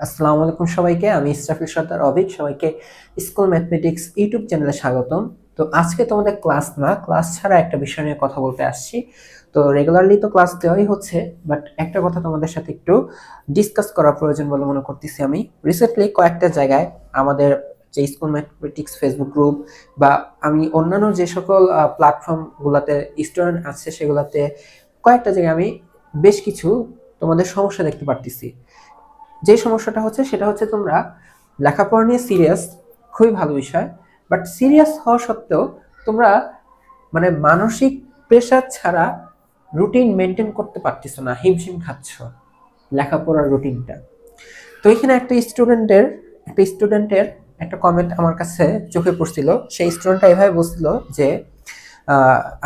আসসালামু আলাইকুম সবাইকে। আমি ইসরাফিল সর্দার অভিক। সবাইকে স্কুল ম্যাথমেটিক্স ইউটিউব চ্যানেলে স্বাগতম। তো আজকে তোমাদের ক্লাস না, ক্লাস ছাড়া একটা বিষয় নিয়ে কথা বলতে আসছি। তো রেগুলারলি তো ক্লাস দেওয়াই হচ্ছে, বাট একটা কথা তোমাদের সাথে একটু ডিসকাস করা প্রয়োজন বলে মনে করতেছি। আমি রিসেন্টলি কয়েকটা জায়গায় আমাদের যে স্কুল ম্যাথমেটিক্স ফেসবুক গ্রুপ বা আমি অন্যান্য যে সকল প্ল্যাটফর্মগুলোতে স্টুডেন্ট আছে সেগুলোতে কয়েকটা জায়গায় আমি বেশ কিছু তোমাদের সমস্যা দেখতে পারতেছি। যে সমস্যাটা হচ্ছে সেটা হচ্ছে তোমরা লেখাপড়া নিয়ে সিরিয়াস, খুবই ভালো বিষয়, বাট সিরিয়াস হওয়া সত্ত্বেও তোমরা মানে মানসিক প্রেশার ছাড়া রুটিন মেনটেন করতে পারতেছো না, হিমশিম খাচ্ছ লেখাপড়ার রুটিনটা। তো এখানে একটা স্টুডেন্টের একটা কমেন্ট আমার কাছে চোখে পড়ছিল। সেই স্টুডেন্টটা এভাবে বলছিল যে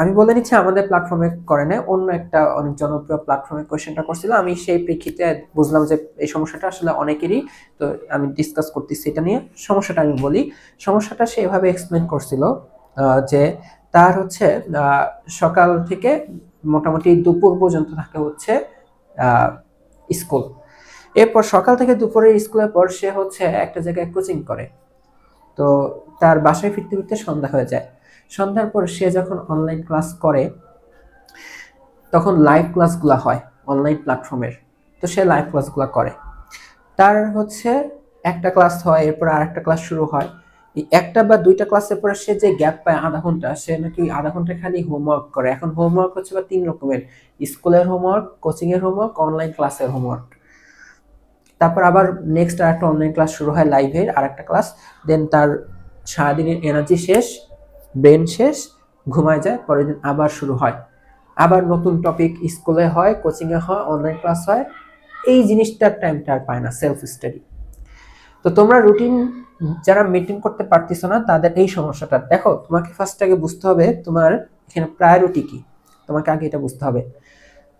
আমি বলে নিচ্ছি আমাদের প্ল্যাটফর্মে করে না, অন্য একটা অনেক জনপ্রিয় প্ল্যাটফর্মে কোয়েশ্চেনটা করছিল। আমি সেই প্রেক্ষিতে বুঝলাম যে এই সমস্যাটা আসলে অনেকেরই, তো আমি ডিসকাস করতেছি এটা নিয়ে। সমস্যাটা আমি বলি, সমস্যাটা সে এভাবে এক্সপ্লেন করছিল যে তার হচ্ছে সকাল থেকে মোটামুটি দুপুর পর্যন্ত থাকে হচ্ছে স্কুল। এরপর সকাল থেকে দুপুরের স্কুলের পর সে হচ্ছে একটা জায়গায় কোচিং করে। তো তার বাসায় ফিরতে ফিরতে সন্ধ্যা হয়ে যায়। সন্ধ্যার পর সে যখন অনলাইন ক্লাস করে তখন লাইভ ক্লাসগুলো হয় অনলাইন প্ল্যাটফর্মের। তো সে লাইভ ক্লাসগুলো করে, তার হচ্ছে একটা ক্লাস হয়, এরপর আর একটা ক্লাস শুরু হয়। এই একটা বা দুইটা ক্লাসের পরে সে যে গ্যাপ পায় আধা ঘন্টা, সে নাকি আধা ঘন্টা খালি হোমওয়ার্ক করে। এখন হোমওয়ার্ক হচ্ছে বা তিন রকমের: স্কুলের হোমওয়ার্ক, কোচিং এর হোমওয়ার্ক, অনলাইন ক্লাসের হোমওয়ার্ক। তারপর আবার নেক্সট আর একটা অনলাইন ক্লাস শুরু হয়, লাইভের আর একটা ক্লাস। দেন তার সারাদিনের এনার্জি শেষ, ব্রেন শেষ, ঘুমায় যায়। পরের দিন আবার শুরু হয়, আবার নতুন টপিক স্কুলে হয়, কোচিংয়ে হয়, অনলাইন ক্লাস হয়। এই জিনিসটার টাইমটা আর পায় না সেলফ স্টাডি। তো তোমরা রুটিন যারা মেনটেন করতে পারতেছো না তাদের এই সমস্যাটা দেখো। তোমাকে ফার্স্ট আগে বুঝতে হবে তোমার এখানে প্রায়োরিটি কি, তোমাকে আগে এটা বুঝতে হবে।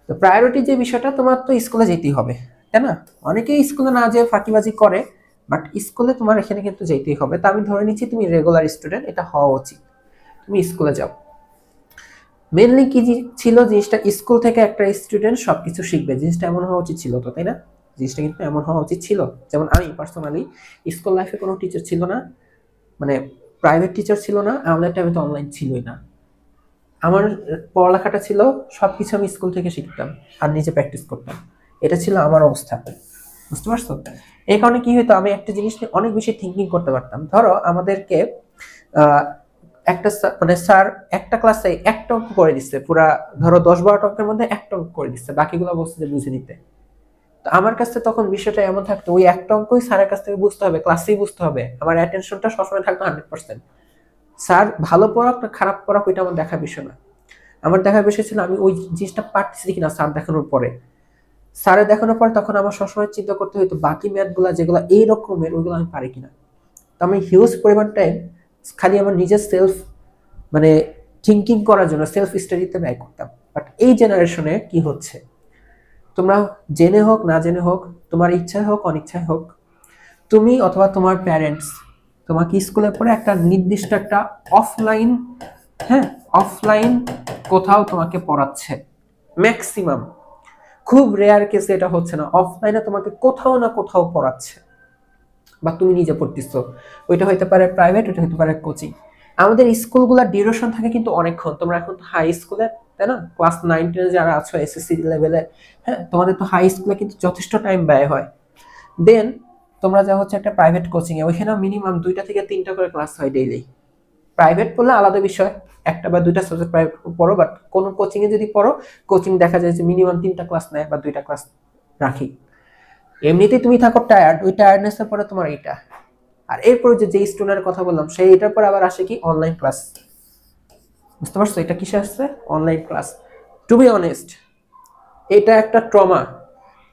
তো প্রায়োরিটি যে বিষয়টা, তোমার তো স্কুলে যেতেই হবে, তাই না? অনেকেই স্কুলে না যেয়ে ফাঁকিবাজি করে, বাট স্কুলে তোমার এখানে কিন্তু যেতেই হবে। তা আমি ধরে নিচ্ছি তুমি রেগুলার স্টুডেন্ট, এটা হওয়া উচিত, তুমি স্কুলে যাও। মেনলি কি ছিল জিনিসটা, স্কুল থেকে একটা স্টুডেন্ট সবকিছু শিখবে, জিনিসটা এমন হওয়া উচিত ছিল তো, তাই না? জিনিসটা কিন্তু এমন হওয়া উচিত ছিল। যেমন আমি পার্সোনালি স্কুল লাইফে কোনো টিচার ছিল না, মানে প্রাইভেট টিচার ছিল না, আমাদের টাইমে তো অনলাইন ছিলই না। আমার পড়ালেখাটা ছিল সবকিছু আমি স্কুল থেকে শিখতাম আর নিজে প্র্যাকটিস করতাম। এটা ছিল আমার অবস্থা, বুঝতে পারছো? এই কারণে কি হতো, আমি একটা জিনিস নিয়ে অনেক বেশি থিঙ্কিং করতে পারতাম। ধরো আমাদেরকে আহ, একটা মানে স্যার একটা ক্লাসে একটা অঙ্ক করে দিচ্ছে, পুরা ধরো 10-12টা অঙ্কের মধ্যে একটা অঙ্ক করে দিচ্ছে, বাকিগুলো বলছে যে বুঝে নিতে। তো আমার কাছে তখন বিষয়টা এমন থাকতো, ওই একটা অঙ্কই স্যারের কাছ থেকে বুঝতে হবে, ক্লাসেই বুঝতে হবে। আমার অ্যাটেনশনটা সবসময় থাকতো 100%। স্যার ভালো পড়াক না খারাপ পড়াক ওইটা আমার দেখার বিষয় না। আমার দেখার বিষয় ছিল আমি ওই জিনিসটা পারতেছি কিনা স্যার দেখানোর পরে। স্যারের দেখানোর পর তখন আমার সবসময় চিন্তা করতে হতো বাকি ম্যাথ গুলা যেগুলো এই রকমের ওইগুলো আমি পারি কিনা। তো আমি হিউজ পরিমাণ টাইম খালি আমার নিজের সেলফ মানে থিঙ্কিং করার জন্য, সেলফ স্টাডিতে ব্যয় করতাম। বাট এই জেনারেশনে কি হচ্ছে, তোমরা জেনে হোক না জেনে হোক, তোমার ইচ্ছায় হোক অনিচ্ছায় হোক, তুমি অথবা তোমার প্যারেন্টস তোমাকে স্কুলে পড়ে একটা নির্দিষ্ট একটা অফলাইন, হ্যাঁ, অফলাইন কোথাও তোমাকে পড়াচ্ছে ম্যাক্সিমাম। খুব রেয়ার কেসে এটা হচ্ছে না, অফলাইনে তোমাকে কোথাও না কোথাও পড়াচ্ছে বা তুমি নিজে পড়তেছো। ওইটা হইতে পারে প্রাইভেট, ওইটা হতে পারে কোচিং। আমাদের স্কুলগুলোর ডিউরেশন থাকে কিন্তু অনেকক্ষণ। তোমরা এখন হাই স্কুলে, তাই না, ক্লাস 9-10 যারা আছো এসএসসি লেভেলে, হ্যাঁ, তোমাদের তো হাই স্কুলে কিন্তু যথেষ্ট টাইম ব্যয় হয়। দেন তোমরা যা হচ্ছে একটা প্রাইভেট কোচিং এ, ওইখানে মিনিমাম 2টা থেকে 3টা করে ক্লাস হয় ডেইলি। প্রাইভেট পড়লে আলাদা বিষয়, একটা বা দুইটা সাবজেক্ট প্রাইভেট পড়ো, বাট কোন কোচিং এ যদি পড়ো, কোচিং দেখা যায় যে মিনিমাম 3টা ক্লাস নেয় বা 2টা ক্লাস রাখি। এমনিতেই তুমি থাকো টায়ার্ড, ওই টায়ার্ডনেসের পরে তোমার এইটা। আর এরপরে যে স্টুডেন্টের কথা বললাম, সেই এটার পর আবার আসে কি অনলাইন ক্লাস। বুঝতে পারছো এটা কিসে আসছে? Online class. To be honest, এটা একটা ট্রমা।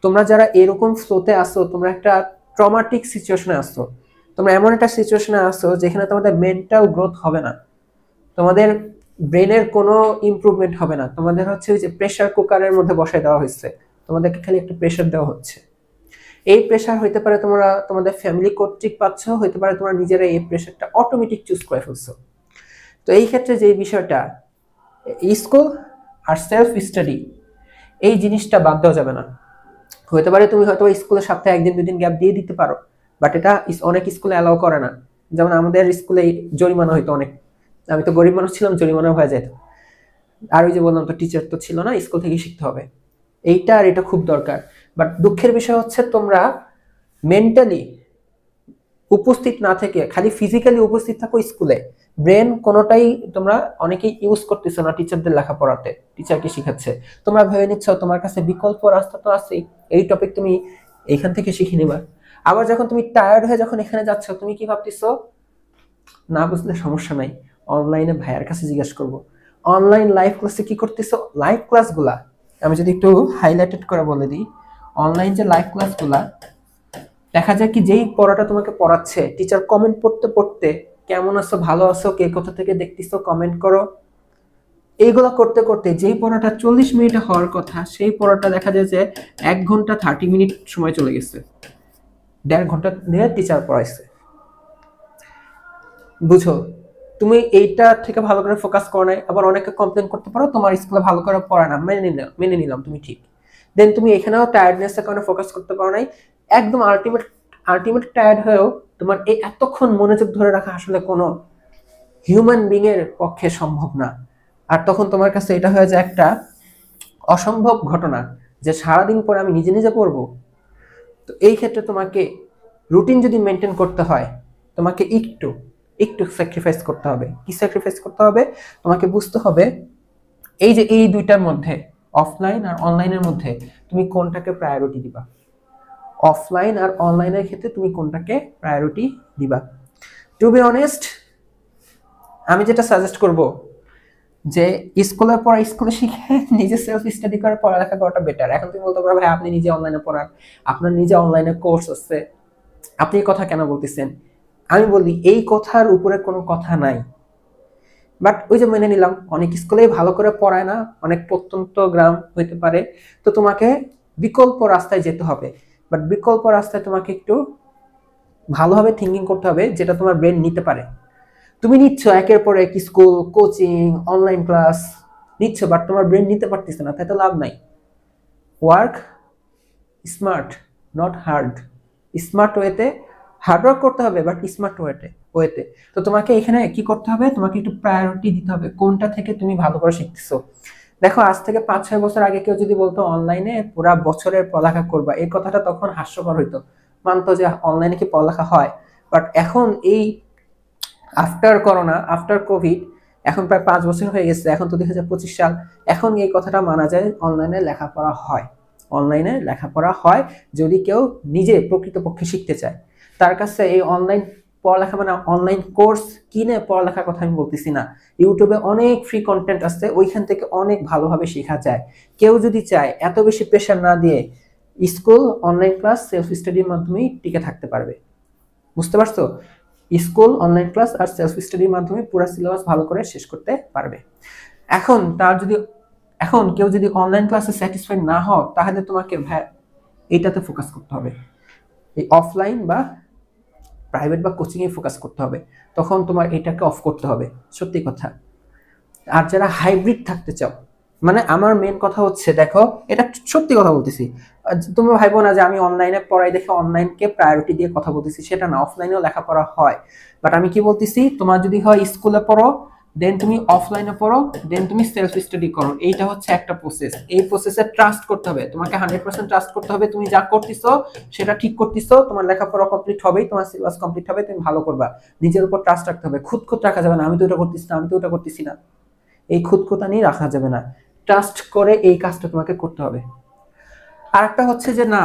তোমরা যারা এরকম ফ্লোতে আসো, তোমরা একটা ট্রমাটিক সিচুয়েশনে আসো। তোমরা এমন একটা সিচুয়েশনে আসো যেখানে তোমাদের মেন্টাল গ্রোথ হবে না, তোমাদের ব্রেনের কোনো ইমপ্রুভমেন্ট হবে না। তোমাদের হচ্ছে ওই যে প্রেসার কুকারের মধ্যে বসায় দেওয়া হয়েছে, তোমাদেরকে খালি একটা প্রেসার দেওয়া হচ্ছে। এই প্রেসার হইতে পারে তোমরা তোমাদের ফ্যামিলি কর্তৃক পাচ্ছ, হইতে পারে তোমরা নিজেরা এই প্রেসারটা অটোমেটিক চুজ করে ফেলছো। তো এই ক্ষেত্রে যে বিষয়টা, স্কুল আর সেলফ স্টাডি, এই জিনিসটা বাদ দেওয়া যাবে না। হতে পারে তুমি হয়তো স্কুলে সপ্তাহে একদিন দুদিন গ্যাপ দিয়ে দিতে পারো, বাট এটা অনেক স্কুলে অ্যালাউ করে না। যেমন আমাদের স্কুলে জরিমানা হইতো অনেক, আমি তো গরিব মানুষ ছিলাম, জরিমানা হয়ে যেত। আর ওই যে বললাম তো টিচার তো ছিল না, স্কুল থেকে শিখতে হবে, এইটা আর এটা খুব দরকার। বাট দুঃখের বিষয় হচ্ছে তোমরা মেন্টালি উপস্থিত না থেকে খালি ফিজিক্যালি উপস্থিত থাকো স্কুলে, ব্রেন কোনোটাই তোমরা অনেকেই ইউজ করতেছো না টিচারদের লেখাপড়াতে, টিচারকে শিখাচ্ছে। তোমরা ভেবে নিচ্ছ তোমার কাছে বিকল্প রাস্তা তো আছেই, এই টপিক তুমি এইখান থেকে শিখে নিবা। আবার যখন তুমি টায়ার্ড হয়ে যখন এখানে যাচ্ছ, তুমি কি ভাবতেছো, না বুঝলে সমস্যা নাই, অনলাইনে ভাইয়ার কাছে জিজ্ঞাসা করবো। অনলাইন লাইভ ক্লাসে কি করতেছো, লাইভ ক্লাসগুলা আমি যদি একটু হাইলাইটেড করে বলে দিই, অনলাইন যে লাইভ ক্লাসগুলা দেখা যায় কি, যেই পড়াটা তোমাকে পড়াচ্ছে টিচার কমেন্ট পড়তে পড়তে কেমন আছো, ভালো আছো, কে কোথা থেকে দেখতেছো কমেন্ট করো, এইগুলো করতে করতে যেই পড়াটা 40 মিনিটে হওয়ার কথা সেই পড়াটা দেখা যায় যে 1 ঘন্টা 30 মিনিট সময় চলে গেছে, 1.5 ঘন্টা নিয়ে টিচার পড়াইছে। বুঝো, তুমি এইটা থেকে ভালো করে ফোকাস করো নাই। আবার অনেকে কমপ্লেন করতে পারো তোমার স্কুলে ভালো করে পড়ায় না, মেনে নিলাম তুমি ঠিক, দেন তুমি এখানেও টায়ার্ডনেসের কারণে ফোকাস করতে পারো নাই, একদম আলটিমেট টায়ার্ড হয়েও তোমার এই এতক্ষণ মনোযোগ ধরে রাখা আসলে কোনো হিউম্যান বিং এর পক্ষে সম্ভব না। আর তখন তোমার কাছে এটা হয়ে যায় একটা অসম্ভব ঘটনা যে সারাদিন পরে আমি নিজে নিজে পড়বো। তো এই ক্ষেত্রে তোমাকে রুটিন যদি মেনটেন করতে হয়, তোমাকে একটু একটু স্যাক্রিফাইস করতে হবে। কি স্যাক্রিফাইস করতে হবে, তোমাকে বুঝতে হবে এই যে এই দুইটার মধ্যে, অফলাইন আর অনলাইনের মধ্যে তুমি কোনটাকে প্রায়োরিটি দিবা, অফলাইন আর অনলাইনের ক্ষেত্রে তুমি কোনটাকে প্রায়োরিটি দিবা। টু বি অনেস্ট, আমি যেটা সাজেস্ট করব যে স্কুলের পড়া স্কুলে শিখে নিজে সেলফ স্টাডি করে পড়ালেখা করাটা বেটার। এখন তুমি বলতে পারো ভাই আপনি নিজে অনলাইনে পড়ান, আপনার নিজে অনলাইনে কোর্স আছে, আপনি এই কথা কেন বলতেছেন? আমি বলি এই কথার উপরে কোনো কথা নাই, বাট ওই যে মেনে নিলাম অনেক স্কুলেই ভালো করে পড়ায় না, অনেক প্রত্যন্ত গ্রাম হইতে পারে, তো তোমাকে বিকল্প রাস্তায় যেতে হবে। বাট বিকল্প রাস্তায় তোমাকে একটু ভালোভাবে থিঙ্কিং করতে হবে যেটা তোমার ব্রেন নিতে পারে। তুমি নিচ্ছ একের পর এক স্কুল, কোচিং, অনলাইন ক্লাস নিচ্ছ, বাট তোমার ব্রেন নিতে পারতেছে না, তাই তো লাভ নাই। Work smart, not hard. Smart ওয়েতে হার্ড ওয়ার্ক করতে হবে, বাট স্মার্ট ওয়েতে। তো তোমাকে এখানে কি করতে হবে, তোমাকে একটু প্রায়োরিটি দিতে হবে কোনটা থেকে তুমি ভালো করে শিখতেছো। দেখো আজ থেকে 5-6 বছর আগে কেউ যদি বলতো অনলাইনে পুরা বছরের পড়ালেখা করবা, এই কথাটা তখন হাস্যকর হইতো, মানতো যে অনলাইনে কি পড়ালেখা হয়। বাট এখন এই আফটার করোনা, আফটার কোভিড, এখন প্রায় 5 বছর হয়ে গেছে, এখন তো 2025 সাল, এখন এই কথাটা মানা যায় অনলাইনে লেখাপড়া হয়। অনলাইনে লেখাপড়া হয় যদি কেউ নিজে প্রকৃতপক্ষে শিখতে চায়। তার কাছে এই অনলাইন পড়ালেখা মানে অনলাইন কোর্স কিনে পড়ালেখার কথা আমি বলতেছি না, ইউটিউবে অনেক ফ্রি কন্টেন্ট আছে, ওইখান থেকে অনেক ভালোভাবে শেখা যায়। কেউ যদি চায় এত বেশি প্রেশার না দিয়ে স্কুল, অনলাইন ক্লাস, সেলফ স্টাডির মাধ্যমেই টিকে থাকতে পারবে। বুঝতে পারছো? স্কুল, অনলাইন ক্লাস আর সেলফ স্টাডির মাধ্যমে পুরো সিলেবাস ভালো করে শেষ করতে পারবে। এখন কেউ যদি অনলাইন ক্লাসে স্যাটিসফাইড না হও, তাহলে তোমাকে এইটাতে ফোকাস করতে হবে, এই অফলাইন বা প্রাইভেট বা কোচিং এ ফোকাস করতে হবে। তখন তোমার এটাকে অফ করতে হবে, সত্যি কথা। আর যারা হাইব্রিড থাকতে চাও, মানে আমার মেন কথা হচ্ছে, দেখো এটা সত্যি কথা বলতেছি, তুমি ভাইবো না যে আমি অনলাইনে পড়াই দেখে অনলাইনকে প্রায়োরিটি দিয়ে কথা বলতেছি, সেটা না, অফলাইনেও লেখাপড়া হয়। বাট আমি কি বলতেছি, তোমার যদি হয় স্কুলে পড়ো, দেন তুমি অফলাইনে পড়ো, দেন তুমি সেলফ স্টাডি করো, এইটা হচ্ছে একটা প্রসেস। এই প্রসেসে ট্রাস্ট করতে হবে, তোমাকে 100% ট্রাস্ট করতে হবে, তুমি যা করতেছো সেটা ঠিক করতেছো, তোমার লেখাপড়া কমপ্লিট হবেই, তোমার সিলেবাস কমপ্লিট হবে, তুমি ভালো করবা। নিজের উপর ট্রাস্ট রাখতে হবে, খুঁত রাখা যাবে না, আমি তো এটা করতেছি না, আমি তো ওটা করতেছি না, এই খুঁতখুঁতা নিয়ে রাখা যাবে না। ট্রাস্ট করে এই কাজটা তোমাকে করতে হবে। আর একটা হচ্ছে যে না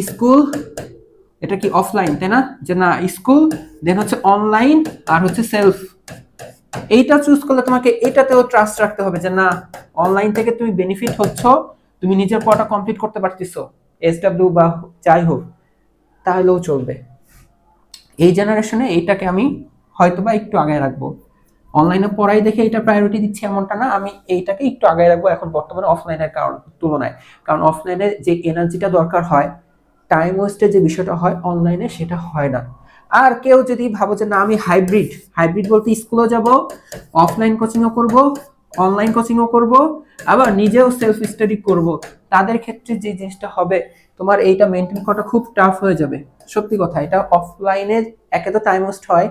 স্কুল, এটা কি অফলাইন তাই না, যে না স্কুল দেন হচ্ছে অনলাইন আর হচ্ছে সেলফ, এইটা চুজ করলে তোমাকে এটাতেও ট্রাস্ট রাখতে হবে যে না অনলাইন থেকে তুমি বেনিফিট হচ্ছ, তুমি নিজের পড়াটা কমপ্লিট করতে পারতেছো, এসডব্লিউ বা যাই হোক, তাহলেও চলবে। এই জেনারেশনে এইটাকে আমি হয়তোবা একটু আগে রাখবো। অনলাইনে পড়াই দেখে এটা প্রায়োরিটি দিচ্ছি এমনটা না, আমি এইটাকে একটু আগে রাখবো এখন বর্তমানে অফলাইনের তুলনায়। কারণ অফলাইনে যে এনার্জিটা দরকার হয়, টাইম ওয়েস্টের যে বিষয়টা হয়, অনলাইনে সেটা হয় না। আর কেউ যদি ভাবো যে না আমি হাইব্রিড বলতে স্কুলেও যাব, অফলাইন কোচিংও করব, অনলাইন কোচিংও করব, আবার নিজেও সেলফ স্টাডি করব, তাদের ক্ষেত্রে যে জিনিসটা হবে তোমার এইটা মেনটেন করাটা খুব টাফ হয়ে যাবে। সত্যি কথা, এটা অফলাইনে একে তো টাইম ওয়েস্ট হয়,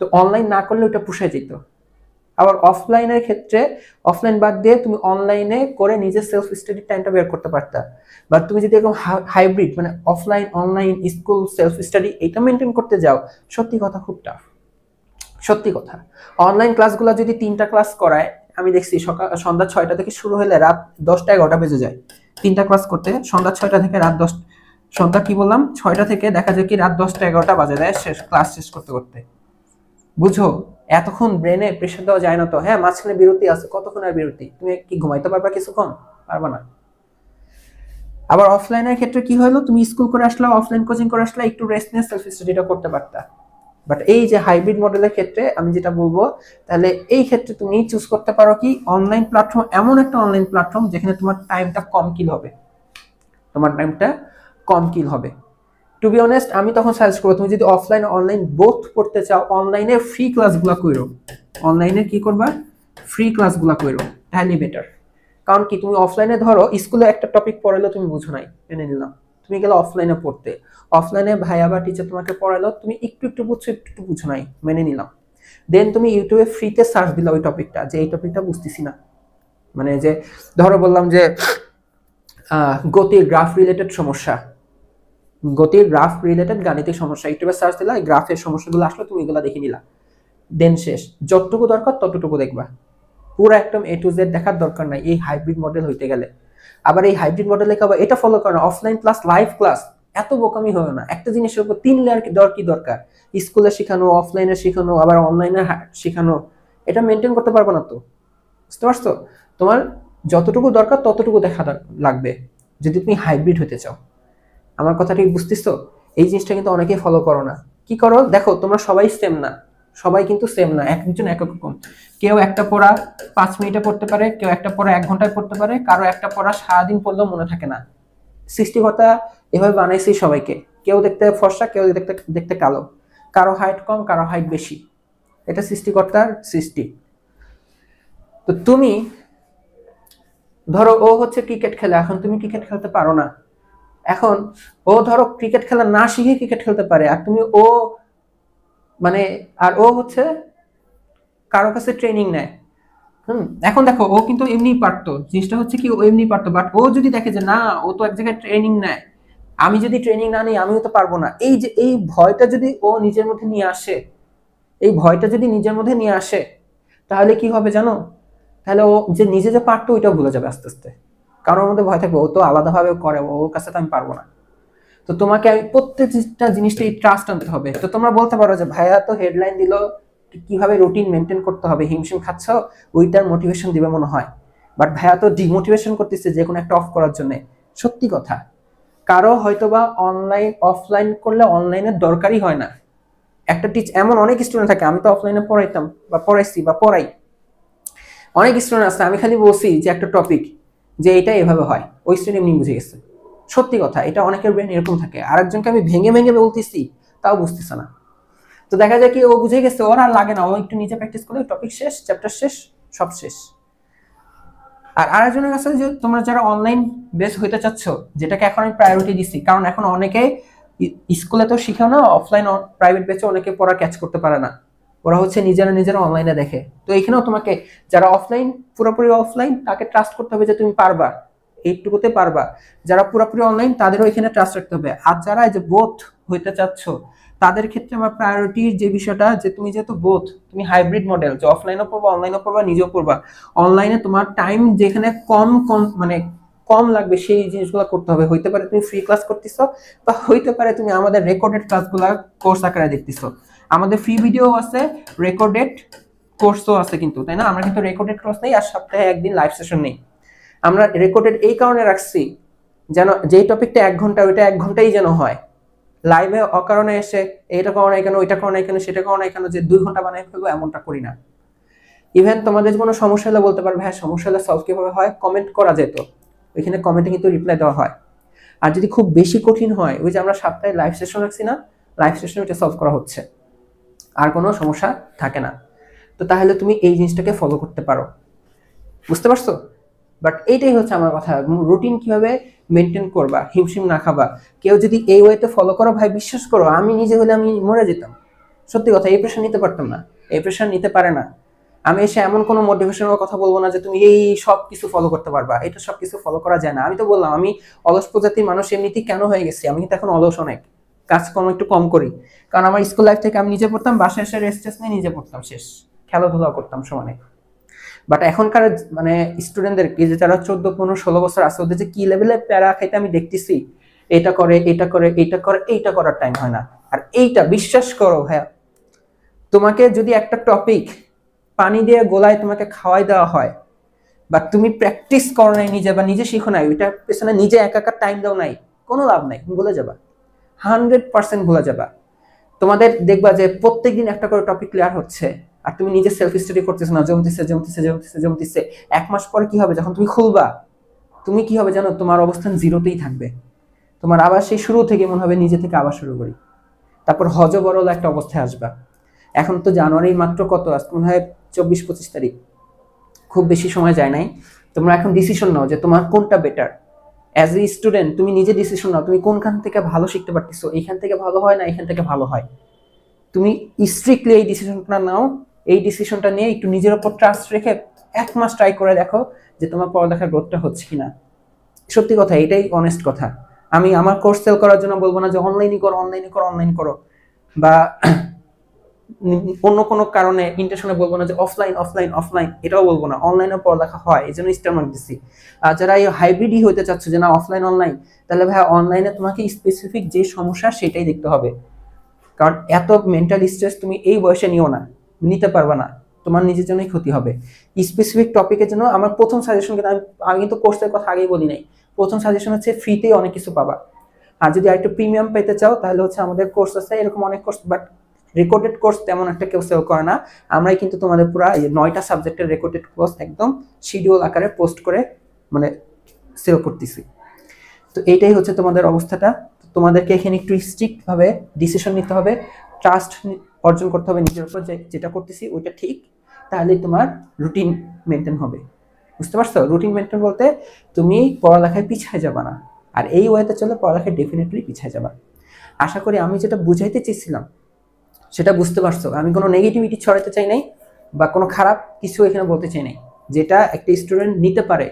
তো অনলাইন না করলে ওটা পুষে যেত। আবার অফলাইনের ক্ষেত্রে অফলাইন বাদ দিয়ে তুমি অনলাইনে করে নিজের সেলফ স্টাডি টাইমটা বের করতে পারতা। বাট তুমি যদি এরকম হাইব্রিড মানে offline online school self study এটা মেনটেন করতে যাও, সত্যি কথা খুব টাফ। সত্যি কথা, অনলাইন ক্লাসগুলো যদি 3টা ক্লাস করায়, আমি দেখছি সন্ধ্যা 6টা থেকে শুরু হলে রাত 10টা 11টা বেজে যায় 3টা ক্লাস করতে। সন্ধ্যা 6টা থেকে রাত 10, সন্ধ্যা কি বললাম 6টা থেকে দেখা যায় কি রাত 10টা 11টা বাজে দেয় ক্লাস শেষ করতে করতে। বুঝো, এতক্ষণ ব্রেনে প্রেশার দেওয়া যায় না তো। হ্যাঁ, মাঝখানে বিরতি আছে, কতক্ষণ আর বিরতি? তুমি কি ঘুমাইতে পারবা কিছুক্ষণ? পারবা না। আবার অফলাইনের ক্ষেত্রে কি হলো, তুমি স্কুল করে আসলে অফলাইন কোচিং করে আসলে একটু রেস্ট নিয়ে সেলফ স্টাডিটা করতে পারতা। বাট এই যে হাইব্রিড মডেলের ক্ষেত্রে আমি যেটা বলবো, তাহলে এই ক্ষেত্রে তুমি চুজ করতে পারো কি অনলাইন প্ল্যাটফর্ম, এমন একটা অনলাইন প্ল্যাটফর্ম যেখানে তোমার টাইমটা কম কিল হবে, তোমার টাইমটা কম কিল হবে। টু বি অনেস্ট, আমি তখন সাজেস্ট করবো তুমি যদি অফলাইন অনলাইন বোথ পড়তে চাও, অনলাইনে ফ্রি ক্লাসগুলো করো। অনলাইনে কি করবা? ফ্রি ক্লাসগুলো করো, তাহলে বেটার। কারণ কি, তুমি অফলাইনে ধরো স্কুলে একটা টপিক পড়াইলো তুমি বুঝো নাই, মেনে নিলাম, তুমি গেলে অফলাইনে পড়তে, অফলাইনে ভাইয়া বা টিচার তোমাকে পড়াইলো, তুমি একটু একটু বুঝছো, একটু একটু বুঝো নাই, মেনে নিলাম। দেন তুমি ইউটিউবে ফ্রিতে সার্চ দিলা ওই টপিকটা, যে এই টপিকটা বুঝতেছি না, মানে যে ধরো বললাম যে গতির গ্রাফ রিলেটেড সমস্যা, গতির গ্রাফ রিলেটেড গাণিতিক সমস্যা, ইউটিউবে সার্চ দিলা, এই গ্রাফের সমস্যাগুলো আসলো, তুমি এগুলো দেখে নিলা, দেন শেষ। যতটুকু দরকার ততটুকু দেখবা, পুরো একদম এ টু জেড দেখার দরকার নাই এই হাইব্রিড মডেল হইতে গেলে। আবার এই হাইব্রিড মডেলে আবার এটা ফলো করে না, অফলাইন প্লাস লাইভ ক্লাস। এত বোকামি হয় না, একটা জিনিসের উপর 3 লেয়ার কি দরকার? স্কুলে শেখানো, অফলাইনে শেখানো, আবার অনলাইনে শেখানো, এটা মেনটেন করতে পারবো না তো। বুঝতে পারছো? তোমার যতটুকু দরকার ততটুকু দেখা লাগবে যদি তুমি হাইব্রিড হতে চাও। আমার কথাটা কি বুঝতেছো? এই জিনিসটা কিন্তু অনেকেই ফলো করো না। কি করো দেখো, তোমরা সবাই সেম না, সবাই কিন্তু সেম না, একজন এক এক রকম। কেউ একটা পড়া 5 মিনিটে পড়তে পারে, কেউ একটা পড়া 1 ঘন্টায় পড়তে পারে, কারো একটা পড়া সারাদিন পড়লেও মনে থাকে না। সৃষ্টিকর্তা এভাবে বানাইছি সবাইকে, কেউ দেখতে ফর্সা, কেউ দেখতে দেখতে কালো, কারো হাইট কম, কারো হাইট বেশি, এটা সৃষ্টিকর্তার সৃষ্টি। তো তুমি ধরো ও হচ্ছে ক্রিকেট খেলে, এখন তুমি ক্রিকেট খেলতে পারো না, এখন ও ধরো ক্রিকেট খেলা না শিখে ক্রিকেট খেলতে পারে, আর তুমি ও মানে, আর ও হচ্ছে কারো কাছে ট্রেনিং নেয়। এখন দেখো ও কিন্তু এমনি পারতো, জিনিসটা হচ্ছে কি ও এমনি পারতো, বাট ও যদি দেখে যে না, ও তো এক জায়গায় ট্রেনিং নেয়, আমি যদি ট্রেনিং না নিই আমিও তো পারবো না, এই যে এই ভয়টা যদি ও নিজের মধ্যে নিয়ে আসে, এই ভয়টা যদি নিজের মধ্যে নিয়ে আসে, তাহলে কি হবে জানো? তাহলে ও যে নিজে যে পারতো ওইটাও ভুলে যাবে আস্তে আস্তে, কারোর মধ্যে ভয় থাকবে, ও তো আলাদাভাবে করে, ওর কাছে তো আমি পারবো না। তো তোমাকে প্রত্যেকটা জিনিসটাই ট্রাস্ট আনতে হবে। তো তোমরা বলতে পারো যে ভাইয়া তো হেডলাইন দিল, কিভাবে রুটিন মেনটেন করতে হবে, হিমশিম খাচ্ছ, ওইটার মোটিভেশন দিবে মনে হয়। বাট ভাইয়া তো ডিমোটিভেশন করতেছে যে কোনো একটা অফ করার জন্য। সত্যি কথা, কারো হয়তোবা অনলাইন অফলাইন করলে অনলাইনের দরকারই হয় না। একটা এমন অনেক স্টুডেন্ট থাকে, আমি তো অফলাইনে পড়াইতাম বা পড়াইছি বা পড়াই, অনেক স্টুডেন্ট আছে আমি খালি বলছি যে একটা টপিক যে এটা এভাবে হয়, ওই স্টুডেন্ট এমনি বুঝে গেছে। সত্যি কথা, এটা অনেকের ব্রেন এরকম থাকে, আরেকজনকে আমি ভেঙে ভেঙে বলতেছি তাও বুঝতেছে না। তো দেখা যায় কি ও বুঝে গেছে, ওর আর লাগে না, ও একটু নিজে প্র্যাকটিস করলে টপিক শেষ, চ্যাপ্টার শেষ, সব শেষ। আর আরেকজনের কাছে যে তোমরা যারা অনলাইন বেস হইতে চাচ্ছ, যেটাকে এখন আমি প্রায়োরিটি দিচ্ছি, কারণ এখন অনেকে স্কুলে তো শিখাও না, অফলাইন প্রাইভেট বেচে অনেকে পড়া ক্যাচ করতে পারে না, ওরা হচ্ছে নিজেরা অনলাইনে দেখে। তো এখানেও তোমাকে যারা অফলাইন, পুরোপুরি অফলাইন, তাকে ট্রাস্ট করতে হবে যে তুমি পারবা, এইটুকুতে পারবা। যারা পুরোপুরি অনলাইন তাদেরও এখানে ট্রাস্ট রাখতে হবে। আর যারা এই যে বোথ হইতে চাচ্ছ, তাদের ক্ষেত্রে আমার প্রায়োরিটির যে বিষয়টা, যে তুমি যেহেতু বোথ, তুমি হাইব্রিড মডেল, যে অফলাইনও পড়বা অনলাইনও পড়বা নিজেও পড়বা, অনলাইনে তোমার টাইম যেখানে কম কম মানে কম লাগবে সেই জিনিসগুলো করতে হবে। হইতে পারে তুমি ফ্রি ক্লাস করতেছো, বা হইতে পারে তুমি আমাদের রেকর্ডেড ক্লাসগুলো কোর্স আকারে দেখতেছো। আমাদের ফ্রি ভিডিও আছে, রেকর্ডেড কোর্সও আছে কিন্তু, তাই না? আমরা কিন্তু রেকর্ডেড কোর্স নেই, আর সপ্তাহে একদিন লাইভ সেশন নেই। আমরা রেকর্ডেড এই কারণে রাখছি যেন যেই টপিকটা 1 ঘন্টা, ওইটা 1 ঘন্টাই যেন হয়। লাইভে অকারণে এসে এইটা করো না কেন, ওইটা করো না কেন, সেটা করো না কেন, যে 2 ঘন্টা বানাই ফেলবো, এমনটা করি না। ইভেন তোমাদের কোনো সমস্যা হলে বলতে পারবে, হ্যাঁ সমস্যা হলে সলভ কিভাবে হয়, কমেন্ট করা যেত, ওইখানে কমেন্টে কিন্তু রিপ্লাই দেওয়া হয়। আর যদি খুব বেশি কঠিন হয়, ওই যে আমরা সপ্তাহে লাইভ সেশন রাখছি না, লাইভ সেশনে ওইটা সলভ করা হচ্ছে, আর কোনো সমস্যা থাকে না। তো তাহলে তুমি এই জিনিসটাকে ফলো করতে পারো। বুঝতে পারছো? বাট এইটাই হচ্ছে আমার কথা, রুটিন কিভাবে মেনটেন করবা, হিমশিম না খাবা। কেউ যদি এই ওয়েতে ফলো করো, ভাই বিশ্বাস করো আমি নিজে হলে আমি মরে যেতাম। সত্যি কথা, এই প্রেশার নিতে পারতাম না, এই প্রেশার নিতে পারে না। আমি এসে এমন কোনো মোটিভেশনাল কথা বলবো না যে তুমি এই সব কিছু ফলো করতে পারবা, এটা সব কিছু ফলো করা যায় না। আমি তো বললাম আমি অলস প্রজাতির মানুষ এমনিতেই কেন হয়ে গেছি, আমি কিন্তু এখন অলস অনেক, কাজকর্ম একটু কম করি। কারণ আমার স্কুল লাইফ থেকে আমি নিজে পড়তাম, বাসায় এসে রেস্ট টেস্ট নিয়ে নিজে পড়তাম, শেষ। খেলাধুলাও করতাম সমানে। বাট এখনকার মানে স্টুডেন্টদেরকে যে যারা 14, 15, 16 বছর আছে, ওদের যে কি লেভেলে প্যারা খাইতে আমি দেখতেছি, এটা করে এটা করে এটা করে, এইটা করার টাইম হয় না। আর এইটা বিশ্বাস করো ভাইয়া, তোমাকে যদি একটা টপিক পানি দিয়ে গোলায় তোমাকে খাওয়াই দেওয়া হয়, বা তুমি প্র্যাকটিস করো নাই নিজে, বা নিজে শিখো নাই, ওইটার পেছনে নিজে একা টাইম দাও নাই, কোনো লাভ নাই, তুমি ভুলে যাবা, 100% ভুলে যাবা। তোমাদের দেখবা যে প্রত্যেকদিন একটা করে টপিক ক্লিয়ার হচ্ছে, আর তুমি নিজে সেলফ স্টাডি করতেছো না, জমতেছে জমতেছে জমতেছে জমতেছে। 1 মাস পরে কি হবে, যখন তুমি খুলবা, তুমি কি হবে জানো, তোমার অবস্থান জিরোতেই থাকবে। তোমার আবার সেই শুরু থেকে মনে হবে নিজে থেকে আবার শুরু করি, তারপর হজবরল একটা অবস্থায় আসবা। এখন তো জানুয়ারি মাত্র কত, আজ মনে হয় 24, 25 তারিখ, খুব বেশি সময় যায় নাই। তোমরা এখন ডিসিশন নাও যে তোমার কোনটা বেটার। অ্যাজ এ স্টুডেন্ট তুমি নিজে ডিসিশন নাও, তুমি কোনখান থেকে ভালো শিখতে পারতেছো, এইখান থেকে ভালো হয় না এখান থেকে ভালো হয়। তুমি স্ট্রিক্টলি এই ডিসিশনটা নাও, এই ডিসিশনটা নিয়ে একটু নিজের উপর ট্রাস্ট রেখে 1 মাস ট্রাই করে দেখো যে তোমার পড়ালেখার গ্রোথটা হচ্ছে কিনা। সত্যি কথা, এটাই অনেস্ট কথা। আমি আমার কোর্স সেল করার জন্য বলবো না যে অনলাইনই করো অনলাইনে করো অনলাইন করো, বা অন্য কোনো কারণে ইন্টেনশনে বলবো না যে অফলাইন অফলাইন অফলাইন, এটাও বলবো না। অনলাইনে পড়ালেখা হয়, এই জন্য স্টার মার্ক দিচ্ছি। আর যারা এই হাইব্রিডই হতে চাচ্ছে যে না অফলাইন অনলাইন, তাহলে ভাই অনলাইনে তোমাকে স্পেসিফিক যে সমস্যা সেটাই দেখতে হবে। কারণ এত মেন্টাল স্ট্রেস তুমি এই বয়সে নিও না, নিতে পারবে না, তোমার নিজের জন্যই ক্ষতি হবে। স্পেসিফিক টপিকের জন্য আমার প্রথম সাজেশন, কিন্তু আমি কিন্তু কোর্সের কথা আগেই বলি নাই, প্রথম সাজেশন হচ্ছে ফ্রিতেই অনেক কিছু পাবা। আর যদি আরেকটু প্রিমিয়াম পেতে চাও তাহলে হচ্ছে আমাদের কোর্স আছে, এরকম অনেক কোর্স, বাট রেকর্ডেড কোর্স তেমন একটা কেউ সেল করে না। আমরাই কিন্তু তোমাদের পুরো 9টা সাবজেক্টের রেকর্ডেড কোর্স একদম শিডিউল আকারে পোস্ট করে মানে সেল করতেছি। তো এইটাই হচ্ছে তোমাদের অবস্থাটা। তোমাদেরকে এখানে একটু স্ট্রিক্ট ভাবে ডিসিশন নিতে হবে, ট্রাস্ট অর্জন করতে হবে নিজের উপর, যে যেটা করতেছি ওইটা ঠিক, তাহলেই তোমার রুটিন মেনটেন হবে। বুঝতে পারছো? রুটিন মেনটেন বলতে তুমি পড়ালেখায় পিছায় যাবা না, আর এই ওয়েতে চলে পড়ালেখায় ডেফিনেটলি পিছায় যাবা। আশা করি আমি যেটা বুঝাইতে চেয়েছিলাম সেটা বুঝতে পারছো। আমি কোনো নেগেটিভিটি ছড়াতে চাই নাই, বা কোনো খারাপ কিছু এখানে বলতে চাই নাই। যেটা একটা স্টুডেন্ট নিতে পারে,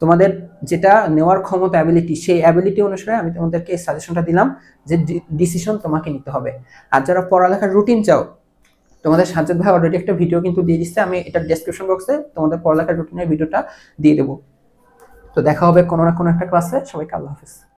তোমাদের যেটা নেওয়ার ক্ষমতা অ্যাবিলিটি, সেই অ্যাবিলিটি অনুসারে আমি তোমাদেরকে এই সাজেশনটা দিলাম যে ডিসিশন তোমাকে নিতে হবে। আর যারা পড়ালেখার রুটিন চাও, তোমাদের সাজ্জাদ ভাই অলরেডি একটা ভিডিও কিন্তু দিয়ে দিচ্ছে, আমি এটা ডেসক্রিপশন বক্সে তোমাদের পড়ালেখার রুটিনের ভিডিওটা দিয়ে দেবো। তো দেখা হবে কোনো না কোনো একটা ক্লাসে। সবাইকে আল্লাহ হাফেজ।